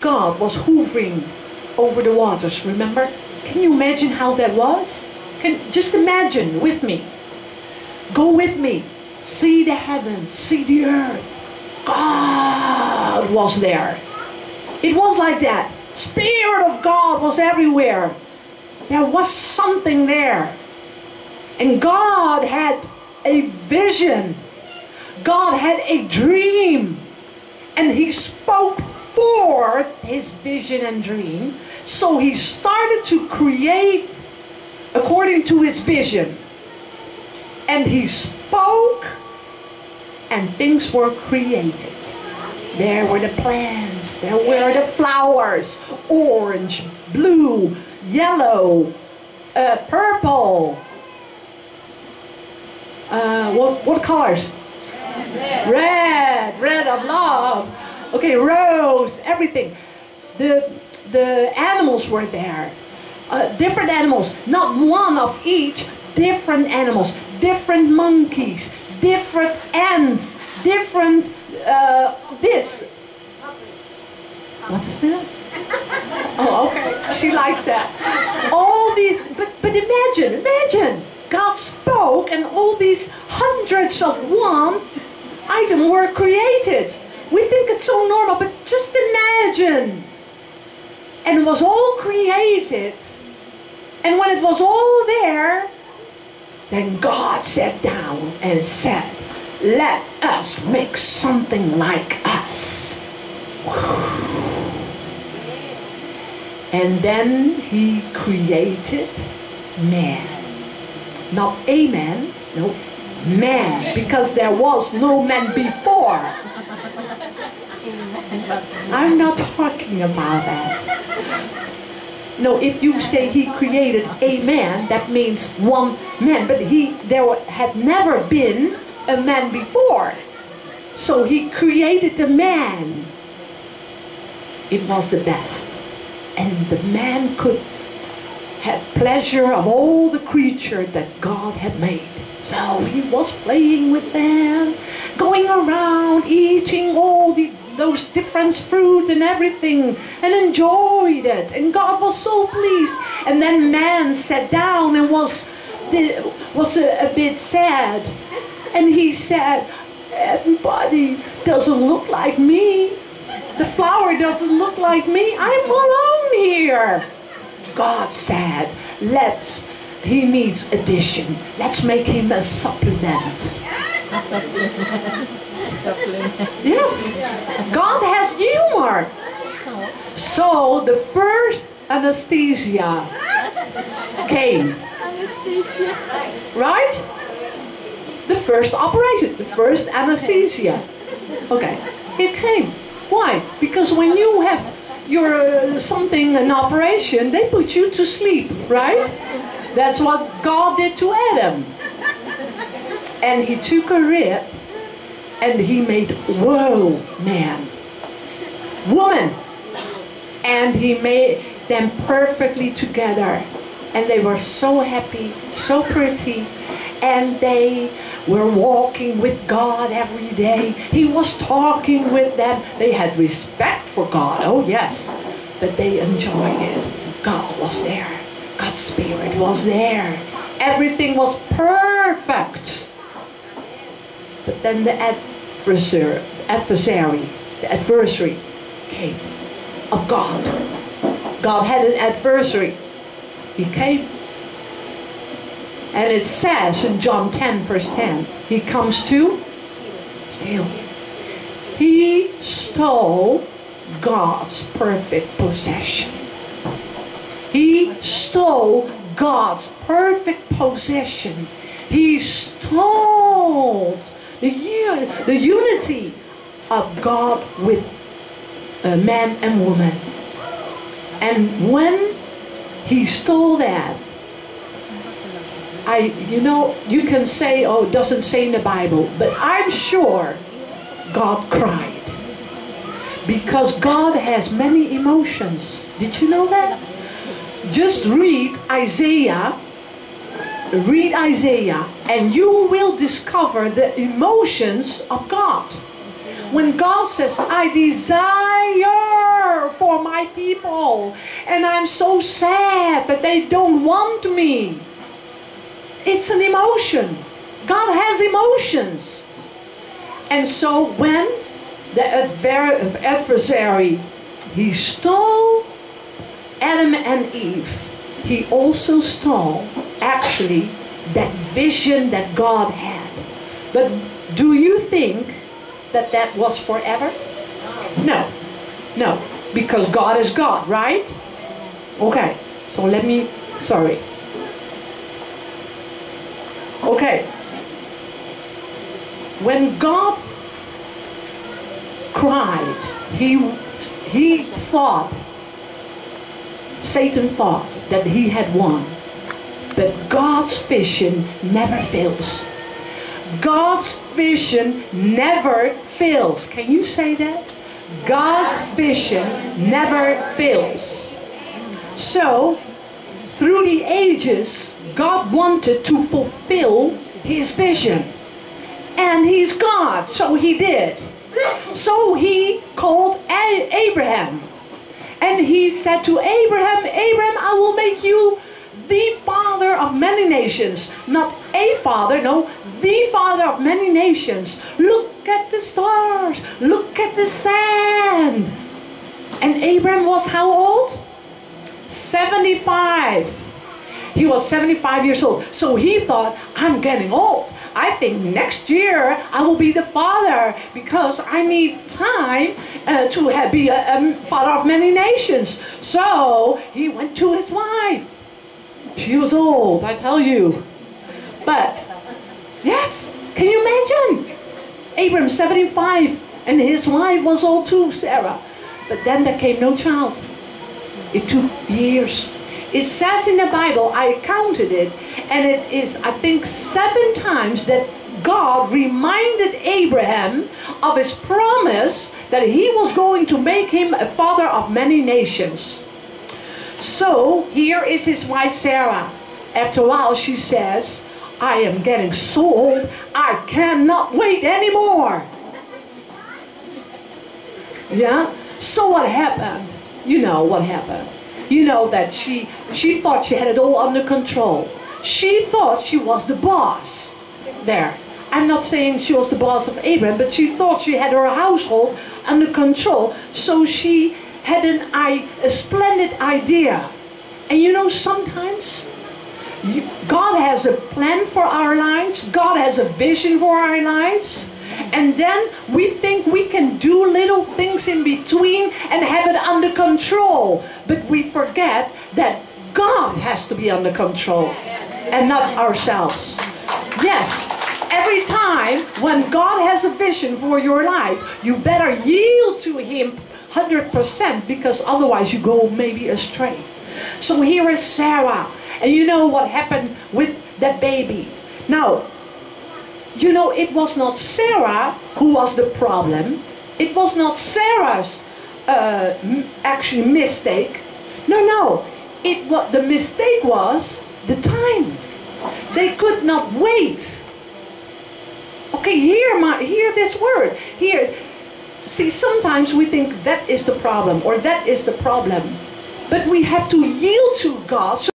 God was hovering over the waters, remember? Can you imagine how that was? Just imagine with me. Go with me. See the heavens, see the earth. God was there. It was like that. Spirit of God was everywhere. There was something there. And God had a vision. God had a dream. And He spoke forth His vision and dream. So He started to create according to His vision. And He spoke, and things were created. There were the plants, there were the flowers, orange, blue, yellow, purple. What colors? Red of love. Okay, rose, everything. The animals were there. Different animals, not one of each, different animals, different monkeys, different ants, different this. What is that? Oh, okay. She likes that. All these, but imagine, God spoke and all these hundreds of one item were created. We think it's so normal, but just imagine. And it was all created. And when it was all there, then God sat down and said, let us make something like us. And then He created man. Not a man, no, man. Because there was no man before. I'm not talking about that. No, if you say He created a man, that means one man. But there had never been a man before. So He created a man. It was the best. And the man could have pleasure of all the creatures that God had made. So he was playing with them, going around, eating all those different fruits and everything, and enjoyed it. And God was so pleased. And then man sat down and was a bit sad. And he said, everybody doesn't look like me. The flower doesn't look like me. I'm alone here. God said, he needs addition. Let's make him a supplement. Yes. God has humor. So the first anesthesia came. Right? The first operation, the first anesthesia. Okay, it came. Why? Because when you have an operation, they put you to sleep, right? That's what God did to Adam. And He took a rib and He made, whoa, man, woman. And He made them perfectly together. And they were so happy, so pretty. And they were walking with God every day. He was talking with them. They had respect for God, oh yes. But they enjoyed it. God was there. God's Spirit was there. Everything was perfect. But then the adversary came of God. God had an adversary. He came. And it says in John 10 verse 10, he comes to steal. He stole God's perfect possession. He stole God's perfect possession. He stole the unity of God with man and woman. And when he stole that, you can say, oh, it doesn't say in the Bible, but I'm sure God cried. Because God has many emotions. Did you know that? Just read Isaiah, and you will discover the emotions of God. When God says, I desire for my people. And I'm so sad that they don't want me. It's an emotion. God has emotions. And so when the adversary, he stole Adam and Eve, he also stole actually that vision that God had. But do you think that that was forever? No. No. Because God is God, right? Okay. So sorry. Okay. When God cried, he thought, Satan thought that he had won. But God's vision never fails. God's vision never fails. Can you say that? God's vision never fails. So, through the ages, God wanted to fulfill His vision. And He's God, so He did. So He called Abraham. And He said to Abraham, Abraham, I will make you the father of many nations. Not a father, no, the father of many nations. Look at the stars. Look at the sand. And Abraham was how old? 75. He was 75 years old. So he thought, I'm getting old. I think next year I will be the father because I need time to be a father of many nations. So he went to his wife. She was old, I tell you. But, yes, can you imagine? Abraham, 75, and his wife was old too, Sarah. But then there came no child. It took years. It says in the Bible, I counted it, and it is, I think, 7 times that God reminded Abraham of his promise that he was going to make him a father of many nations. So, here is his wife Sarah. After a while, she says, I am getting so old, I cannot wait anymore. Yeah? So what happened? You know what happened. You know that she thought she had it all under control. She thought she was the boss there. I'm not saying she was the boss of Abraham, but she thought she had her household under control. So she had a splendid idea. And you know, sometimes God has a plan for our lives. God has a vision for our lives. And then we think we can do little things in between and have it under control. But we forget that God has to be under control and not ourselves. Yes, every time when God has a vision for your life, you better yield to Him 100% because otherwise you go maybe astray. So here is Sarah. And you know what happened with that baby. Now, you know, it was not Sarah who was the problem. It was not Sarah's actually mistake. No. The mistake was the time. They could not wait. Okay, hear this word. Here, see, sometimes we think that is the problem or that is the problem. But we have to yield to God.